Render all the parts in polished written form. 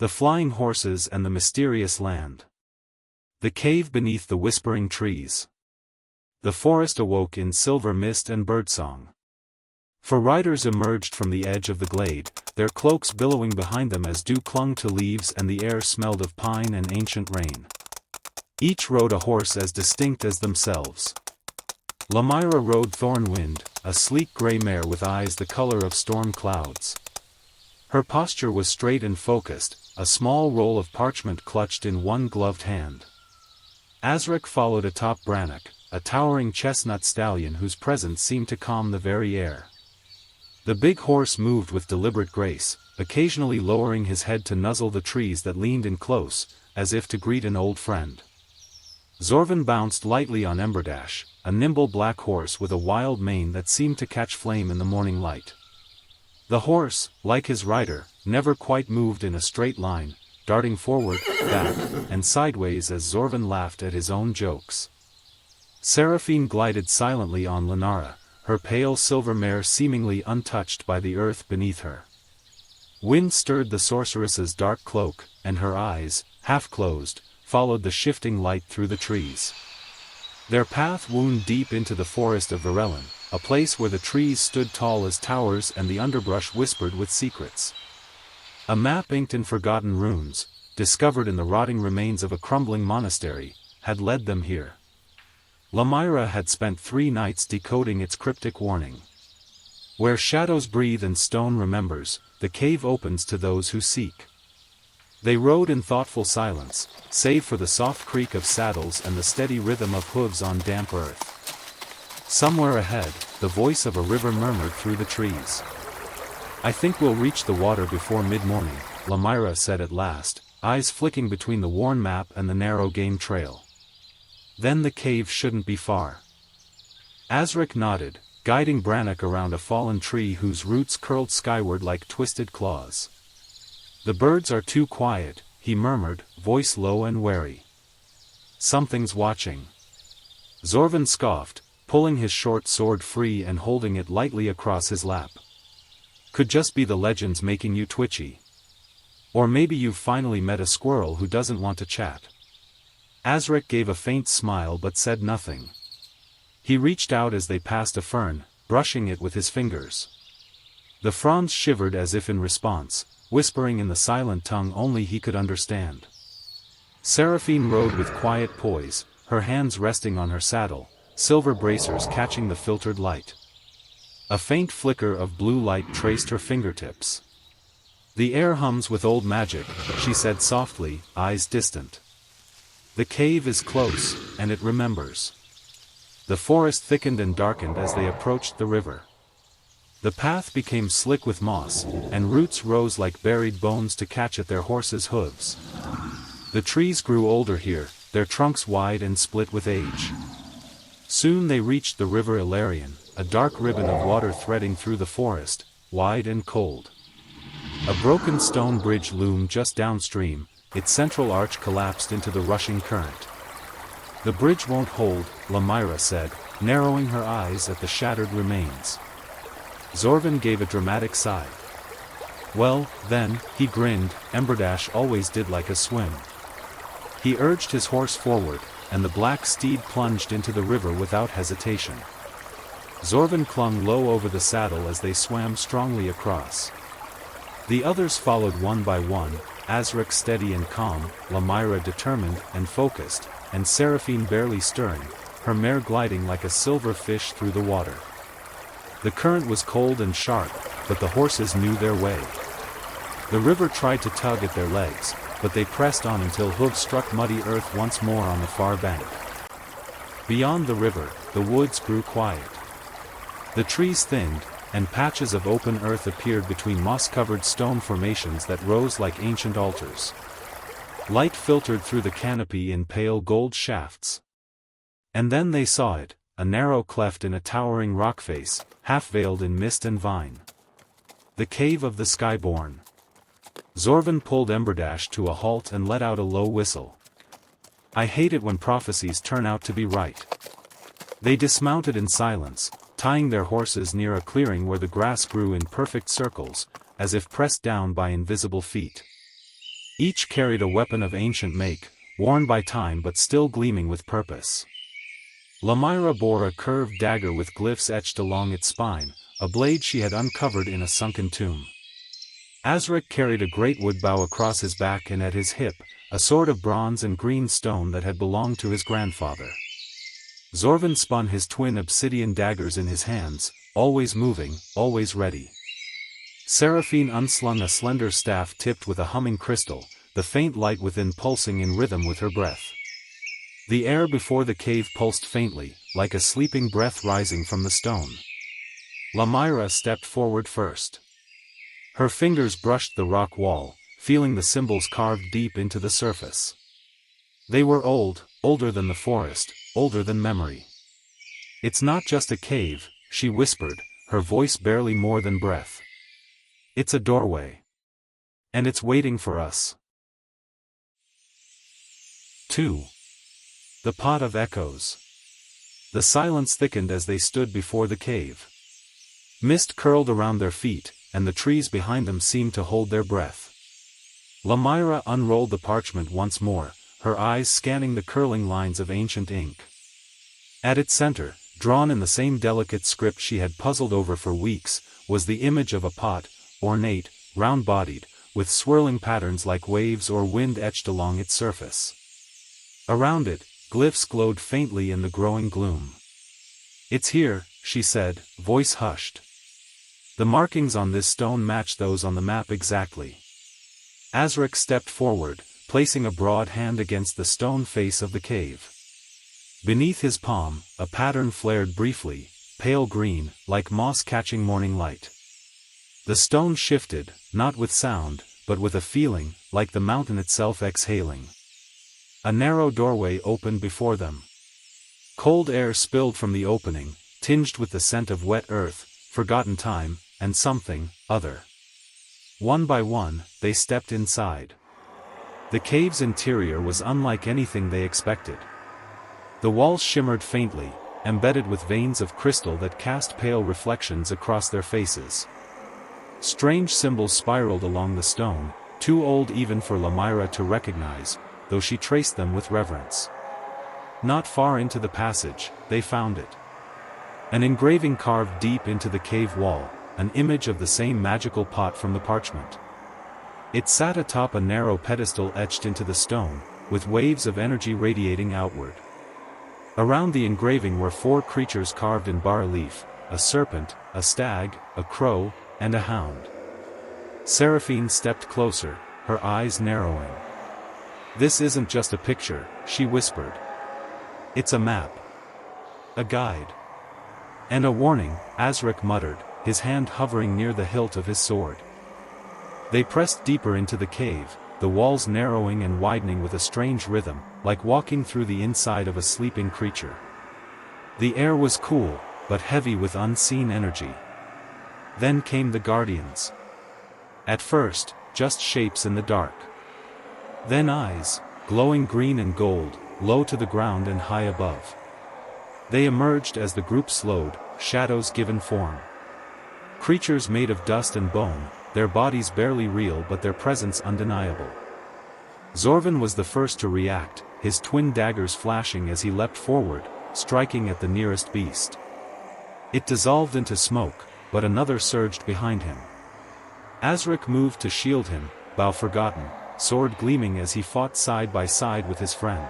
The flying horses and the mysterious land. The cave beneath the whispering trees. The forest awoke in silver mist and birdsong. For riders emerged from the edge of the glade, their cloaks billowing behind them as dew clung to leaves and the air smelled of pine and ancient rain. Each rode a horse as distinct as themselves. Lamira rode Thornwind, a sleek gray mare with eyes the color of storm clouds. Her posture was straight and focused, a small roll of parchment clutched in one gloved hand. Azrak followed atop Brannock, a towering chestnut stallion whose presence seemed to calm the very air. The big horse moved with deliberate grace, occasionally lowering his head to nuzzle the trees that leaned in close, as if to greet an old friend. Zorvan bounced lightly on Emberdash, a nimble black horse with a wild mane that seemed to catch flame in the morning light. The horse, like his rider, never quite moved in a straight line, darting forward, back, and sideways as Zorvan laughed at his own jokes. Seraphine glided silently on Lenara, her pale silver mare seemingly untouched by the earth beneath her. Wind stirred the sorceress's dark cloak, and her eyes, half-closed, followed the shifting light through the trees. Their path wound deep into the forest of Varelen, a place where the trees stood tall as towers and the underbrush whispered with secrets. A map inked in forgotten runes, discovered in the rotting remains of a crumbling monastery, had led them here. Lamira had spent 3 nights decoding its cryptic warning. Where shadows breathe and stone remembers, the cave opens to those who seek. They rode in thoughtful silence, save for the soft creak of saddles and the steady rhythm of hooves on damp earth. Somewhere ahead, the voice of a river murmured through the trees. "I think we'll reach the water before mid-morning," Lamira said at last, eyes flicking between the worn map and the narrow game trail. "Then the cave shouldn't be far." Azrak nodded, guiding Brannock around a fallen tree whose roots curled skyward like twisted claws. "The birds are too quiet," he murmured, voice low and wary. "Something's watching." Zorvan scoffed, pulling his short sword free and holding it lightly across his lap. "Could just be the legends making you twitchy. Or maybe you've finally met a squirrel who doesn't want to chat." Azrak gave a faint smile but said nothing. He reached out as they passed a fern, brushing it with his fingers. The fronds shivered as if in response, whispering in the silent tongue only he could understand. Seraphine rode with quiet poise, her hands resting on her saddle, silver bracers catching the filtered light. A faint flicker of blue light traced her fingertips. "The air hums with old magic," she said softly, eyes distant. "The cave is close, and it remembers." The forest thickened and darkened as they approached the river. The path became slick with moss, and roots rose like buried bones to catch at their horses' hooves. The trees grew older here, their trunks wide and split with age. Soon they reached the river Ilarion, a dark ribbon of water threading through the forest, wide and cold. A broken stone bridge loomed just downstream, its central arch collapsed into the rushing current. "The bridge won't hold," Lamira said, narrowing her eyes at the shattered remains. Zorvan gave a dramatic sigh. "Well, then," he grinned, "Emberdash always did like a swim." He urged his horse forward, and the black steed plunged into the river without hesitation. Zorvan clung low over the saddle as they swam strongly across. The others followed one by one, Azrak steady and calm, Lamira determined and focused, and Seraphine barely stirring, her mare gliding like a silver fish through the water. The current was cold and sharp, but the horses knew their way. The river tried to tug at their legs, but they pressed on until hooves struck muddy earth once more on the far bank. Beyond the river, the woods grew quiet. The trees thinned, and patches of open earth appeared between moss-covered stone formations that rose like ancient altars. Light filtered through the canopy in pale gold shafts. And then they saw it, a narrow cleft in a towering rock face, half-veiled in mist and vine. The Cave of the Skyborn. Zorvan pulled Emberdash to a halt and let out a low whistle. "I hate it when prophecies turn out to be right." They dismounted in silence, tying their horses near a clearing where the grass grew in perfect circles, as if pressed down by invisible feet. Each carried a weapon of ancient make, worn by time but still gleaming with purpose. Lamira bore a curved dagger with glyphs etched along its spine, a blade she had uncovered in a sunken tomb. Azric carried a great wood bow across his back, and at his hip, a sword of bronze and green stone that had belonged to his grandfather. Zorvan spun his twin obsidian daggers in his hands, always moving, always ready. Seraphine unslung a slender staff tipped with a humming crystal, the faint light within pulsing in rhythm with her breath. The air before the cave pulsed faintly, like a sleeping breath rising from the stone. Lamira stepped forward first. Her fingers brushed the rock wall, feeling the symbols carved deep into the surface. They were old, older than the forest, older than memory. "It's not just a cave," she whispered, her voice barely more than breath. "It's a doorway. And it's waiting for us." 2. The Pot of Echoes. The silence thickened as they stood before the cave. Mist curled around their feet, and the trees behind them seemed to hold their breath. Lamira unrolled the parchment once more, her eyes scanning the curling lines of ancient ink. At its center, drawn in the same delicate script she had puzzled over for weeks, was the image of a pot, ornate, round-bodied, with swirling patterns like waves or wind etched along its surface. Around it, glyphs glowed faintly in the growing gloom. "It's here," she said, voice hushed. "The markings on this stone match those on the map exactly." Azric stepped forward, placing a broad hand against the stone face of the cave. Beneath his palm, a pattern flared briefly, pale green, like moss catching morning light. The stone shifted, not with sound, but with a feeling, like the mountain itself exhaling. A narrow doorway opened before them. Cold air spilled from the opening, tinged with the scent of wet earth, forgotten time, and something other. One by one, they stepped inside. The cave's interior was unlike anything they expected. The walls shimmered faintly, embedded with veins of crystal that cast pale reflections across their faces. Strange symbols spiraled along the stone, too old even for Lamira to recognize, though she traced them with reverence. Not far into the passage, they found it. An engraving carved deep into the cave wall, an image of the same magical pot from the parchment. It sat atop a narrow pedestal etched into the stone, with waves of energy radiating outward. Around the engraving were 4 creatures carved in bas-relief, a serpent, a stag, a crow, and a hound. Seraphine stepped closer, her eyes narrowing. "This isn't just a picture," she whispered. "It's a map. A guide. And a warning," Azric muttered, his hand hovering near the hilt of his sword. They pressed deeper into the cave, the walls narrowing and widening with a strange rhythm, like walking through the inside of a sleeping creature. The air was cool, but heavy with unseen energy. Then came the guardians. At first, just shapes in the dark. Then eyes, glowing green and gold, low to the ground and high above. They emerged as the group slowed, shadows given form. Creatures made of dust and bone, their bodies barely real but their presence undeniable. Zorvan was the first to react, his twin daggers flashing as he leapt forward, striking at the nearest beast. It dissolved into smoke, but another surged behind him. Azric moved to shield him, bow forgotten, sword gleaming as he fought side by side with his friend.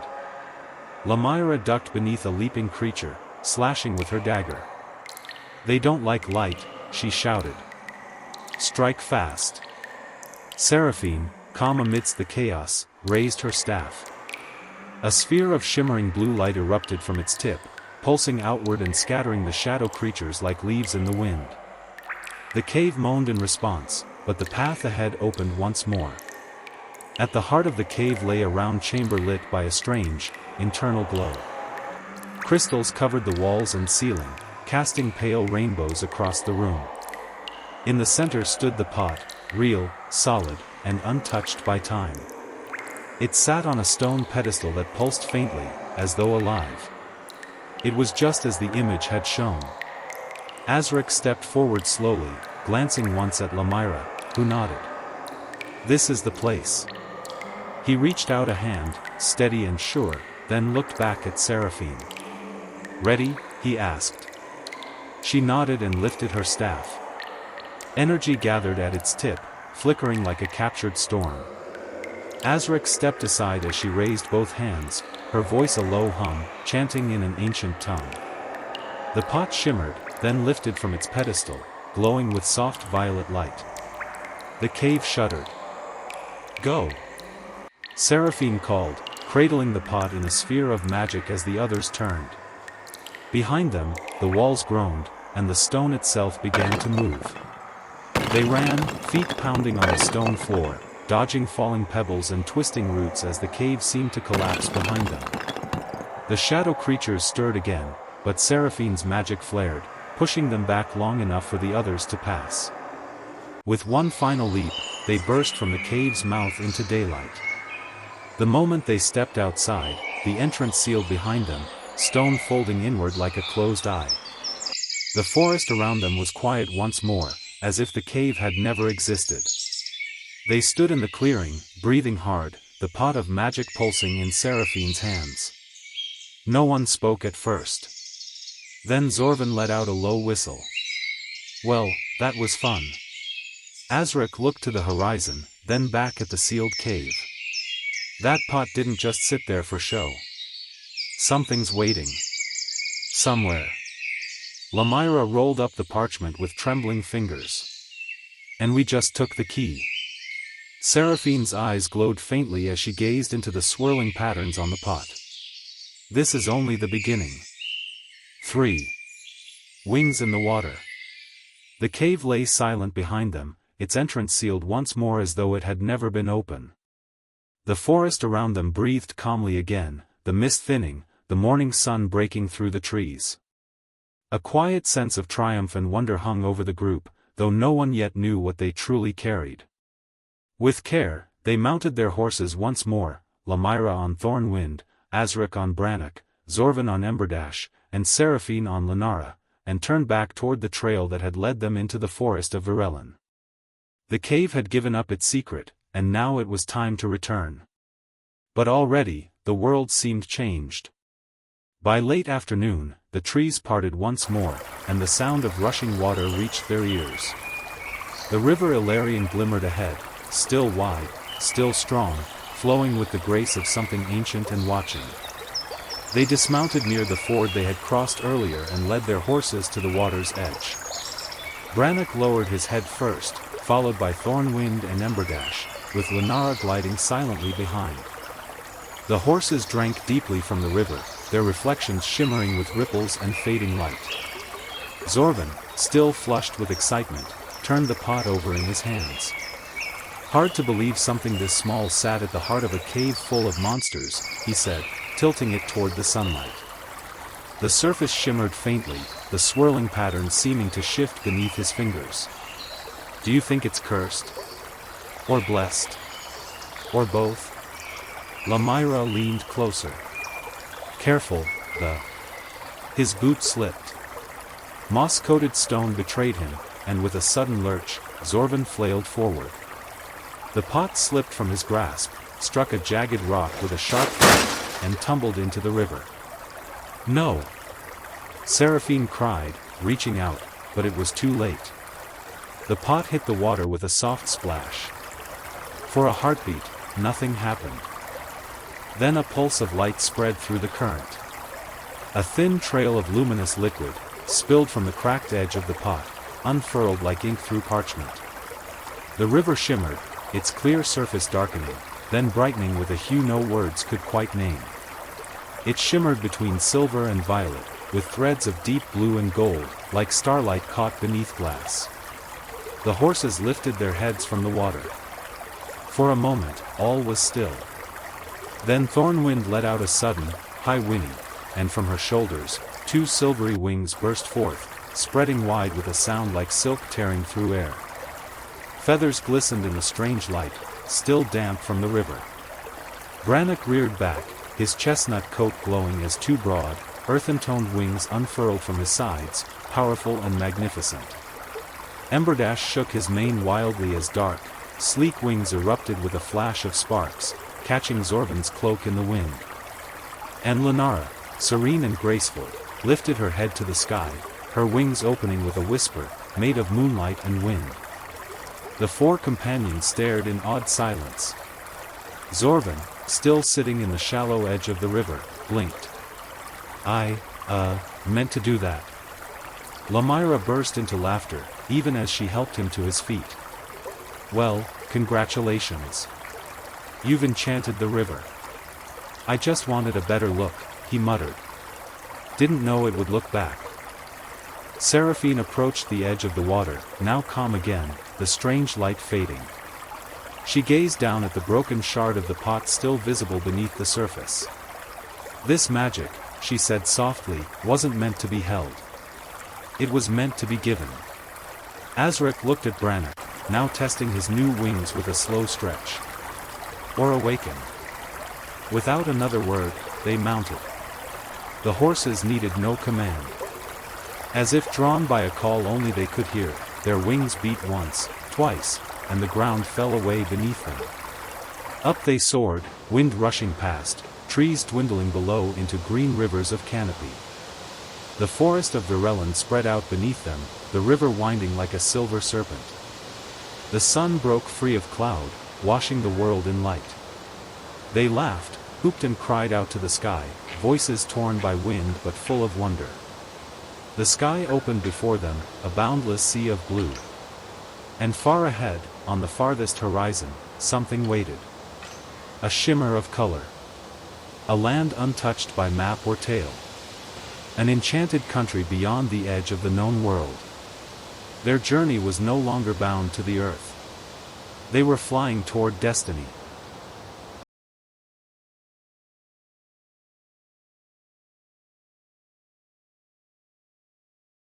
Lamira ducked beneath a leaping creature, slashing with her dagger. "They don't like light," she shouted. "Strike fast." Seraphine, calm amidst the chaos, raised her staff. A sphere of shimmering blue light erupted from its tip, pulsing outward and scattering the shadow creatures like leaves in the wind. The cave moaned in response, but the path ahead opened once more. At the heart of the cave lay a round chamber lit by a strange, internal glow. Crystals covered the walls and ceiling, casting pale rainbows across the room. In the center stood the pot, real, solid, and untouched by time. It sat on a stone pedestal that pulsed faintly, as though alive. It was just as the image had shown. Azric stepped forward slowly, glancing once at Lamira, who nodded. "This is the place." He reached out a hand, steady and sure, then looked back at Seraphine. "Ready?" he asked. She nodded and lifted her staff. Energy gathered at its tip, flickering like a captured storm. Azric stepped aside as she raised both hands, her voice a low hum, chanting in an ancient tongue. The pot shimmered, then lifted from its pedestal, glowing with soft violet light. The cave shuddered. "Go!" Seraphine called, cradling the pot in a sphere of magic as the others turned. Behind them, the walls groaned, and the stone itself began to move. They ran, feet pounding on the stone floor, dodging falling pebbles and twisting roots as the cave seemed to collapse behind them. The shadow creatures stirred again, but Seraphine's magic flared, pushing them back long enough for the others to pass. With one final leap, they burst from the cave's mouth into daylight. The moment they stepped outside, the entrance sealed behind them, stone folding inward like a closed eye. The forest around them was quiet once more, as if the cave had never existed. They stood in the clearing, breathing hard, the pot of magic pulsing in Seraphine's hands. No one spoke at first. Then Zorvan let out a low whistle. Well, that was fun. Azric looked to the horizon, then back at the sealed cave. That pot didn't just sit there for show. Something's waiting. Somewhere. Lamira rolled up the parchment with trembling fingers. And we just took the key. Seraphine's eyes glowed faintly as she gazed into the swirling patterns on the pot. This is only the beginning. 3. Wings in the water. The cave lay silent behind them, its entrance sealed once more as though it had never been open. The forest around them breathed calmly again, the mist thinning, the morning sun breaking through the trees. A quiet sense of triumph and wonder hung over the group, though no one yet knew what they truly carried. With care, they mounted their horses once more, Lamira on Thornwind, Azric on Brannock, Zorvan on Emberdash, and Seraphine on Lenara, and turned back toward the trail that had led them into the forest of Virelin. The cave had given up its secret, and now it was time to return. But already, the world seemed changed. By late afternoon, the trees parted once more, and the sound of rushing water reached their ears. The river Ilarion glimmered ahead, still wide, still strong, flowing with the grace of something ancient and watching. They dismounted near the ford they had crossed earlier and led their horses to the water's edge. Brannock lowered his head first, followed by Thornwind and Emberdash, with Lenara gliding silently behind. The horses drank deeply from the river, their reflections shimmering with ripples and fading light. Zorvan, still flushed with excitement, turned the pot over in his hands. Hard to believe something this small sat at the heart of a cave full of monsters, he said, tilting it toward the sunlight. The surface shimmered faintly, the swirling patterns seeming to shift beneath his fingers. Do you think it's cursed? Or blessed? Or both? Lamira leaned closer. Careful, His boot slipped. Moss-coated stone betrayed him, and with a sudden lurch, Zorvan flailed forward. The pot slipped from his grasp, struck a jagged rock with a sharp thud, and tumbled into the river. No! Seraphine cried, reaching out, but it was too late. The pot hit the water with a soft splash. For a heartbeat, nothing happened. Then a pulse of light spread through the current. A thin trail of luminous liquid, spilled from the cracked edge of the pot, unfurled like ink through parchment. The river shimmered, its clear surface darkening, then brightening with a hue no words could quite name. It shimmered between silver and violet, with threads of deep blue and gold, like starlight caught beneath glass. The horses lifted their heads from the water. For a moment, all was still. Then Thornwind let out a sudden, high whinny, and from her shoulders, two silvery wings burst forth, spreading wide with a sound like silk tearing through air. Feathers glistened in the strange light, still damp from the river. Brannock reared back, his chestnut coat glowing as two broad, earthen-toned wings unfurled from his sides, powerful and magnificent. Emberdash shook his mane wildly as dark, sleek wings erupted with a flash of sparks, catching Zorvan's cloak in the wind. And Lenara, serene and graceful, lifted her head to the sky, her wings opening with a whisper, made of moonlight and wind. The four companions stared in awed silence. Zorvan, still sitting in the shallow edge of the river, blinked. I meant to do that. Lamira burst into laughter, even as she helped him to his feet. Well, congratulations. You've enchanted the river. I just wanted a better look, he muttered. Didn't know it would look back. Seraphine approached the edge of the water, now calm again, the strange light fading. She gazed down at the broken shard of the pot still visible beneath the surface. This magic, she said softly, wasn't meant to be held. It was meant to be given. Azrak looked at Brannock, now testing his new wings with a slow stretch. Or awaken. Without another word, they mounted. The horses needed no command. As if drawn by a call only they could hear, their wings beat once, twice, and the ground fell away beneath them. Up they soared, wind rushing past, trees dwindling below into green rivers of canopy. The forest of Virelin spread out beneath them, the river winding like a silver serpent. The sun broke free of cloud, washing the world in light. They laughed, whooped and cried out to the sky, voices torn by wind but full of wonder. The sky opened before them, a boundless sea of blue. And far ahead, on the farthest horizon, something waited. A shimmer of color. A land untouched by map or tale. An enchanted country beyond the edge of the known world. Their journey was no longer bound to the earth. They were flying toward destiny.